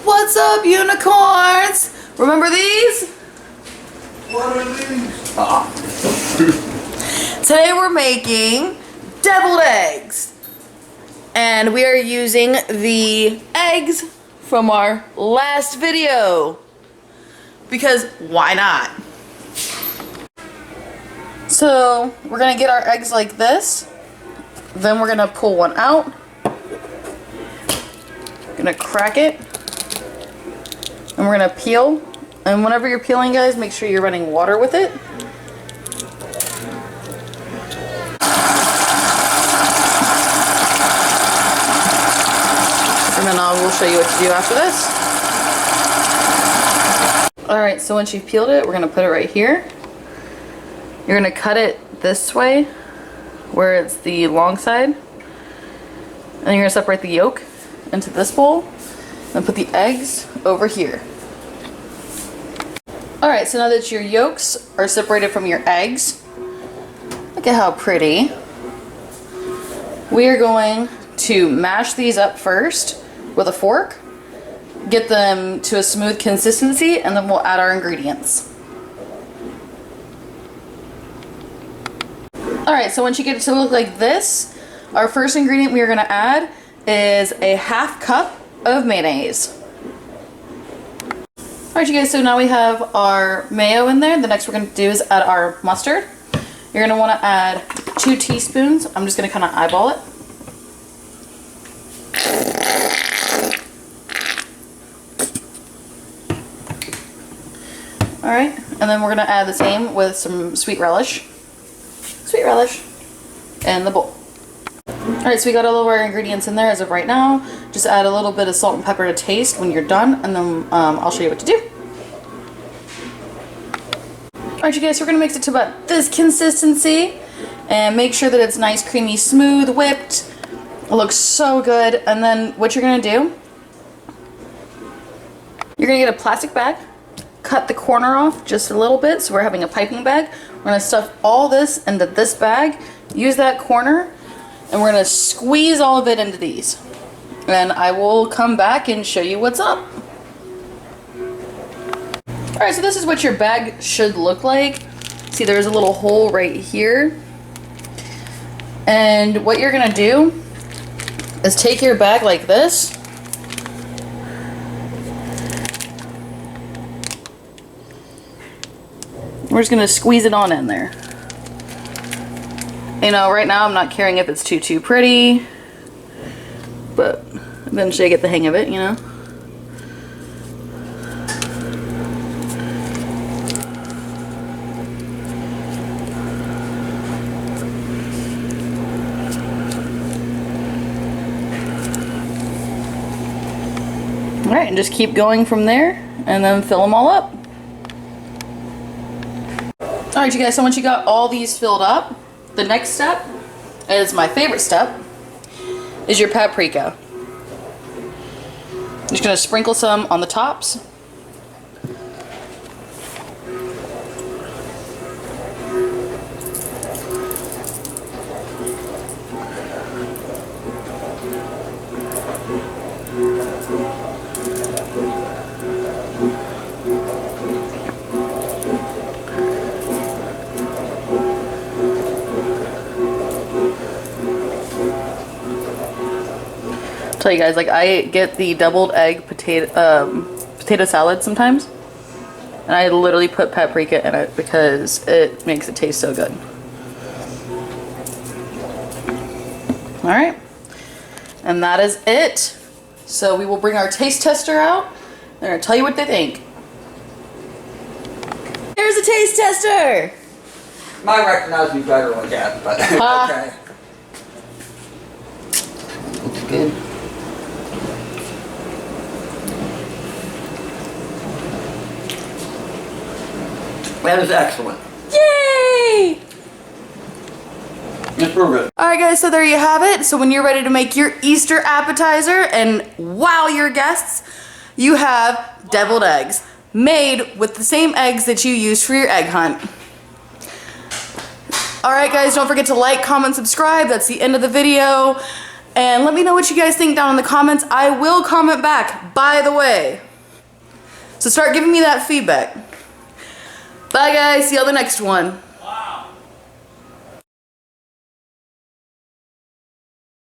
What's up, unicorns? Remember these? What are these? Today we're making deviled eggs. And we are using the eggs from our last video. Because why not? So we're gonna get our eggs like this. Then we're gonna pull one out. Gonna crack it. And we're gonna peel. And whenever you're peeling, guys, make sure you're running water with it. And then I will show you what to do after this. Alright, so once you've peeled it, we're gonna put it right here. You're gonna cut it this way, where it's the long side. And you're gonna separate the yolk into this bowl. And put the eggs over here. Alright, so now that your yolks are separated from your eggs, look at how pretty. We are going to mash these up first with a fork, get them to a smooth consistency, and then we'll add our ingredients. Alright, so once you get it to look like this, our first ingredient we are going to add is a ½ cup of mayonnaise. Alright you guys, so now we have our mayo in there. The next we're going to do is add our mustard. You're going to want to add 2 teaspoons. I'm just going to kind of eyeball it. Alright, and then we're going to add the same with some sweet relish. Sweet relish in the bowl. Alright, so we got all of our ingredients in there as of right now. Just add a little bit of salt and pepper to taste when you're done, and then I'll show you what to do. Alright you guys, so we're going to mix it to about this consistency, and make sure that it's nice, creamy, smooth, whipped. It looks so good. And then what you're going to do, you're going to get a plastic bag, cut the corner off just a little bit, so we're having a piping bag. We're going to stuff all this into this bag, use that corner, and we're going to squeeze all of it into these. And I will come back and show you what's up. Alright, so this is what your bag should look like. See, there's a little hole right here. And what you're going to do is take your bag like this. We're just going to squeeze it on in there. You know, right now I'm not caring if it's too pretty, but eventually I get the hang of it, you know. Alright, and just keep going from there, and then fill them all up. Alright you guys, so once you got all these filled up, the next step is my favorite step, is your paprika. I'm just going to sprinkle some on the tops. Tell you guys, like, I get the deviled egg potato salad sometimes, and I literally put paprika in it because it makes it taste so good. Alright, and that is it. So we will bring our taste tester out. They're going to tell you what they think. Here's a taste tester! Might recognize me better like that, but okay. It's good. That is excellent. Yay! It's real good. Alright guys, so there you have it. So when you're ready to make your Easter appetizer and wow your guests, you have deviled eggs made with the same eggs that you used for your egg hunt. Alright guys, don't forget to like, comment, subscribe. That's the end of the video. And let me know what you guys think down in the comments. I will comment back, by the way. So start giving me that feedback. Bye guys, see you on the next one.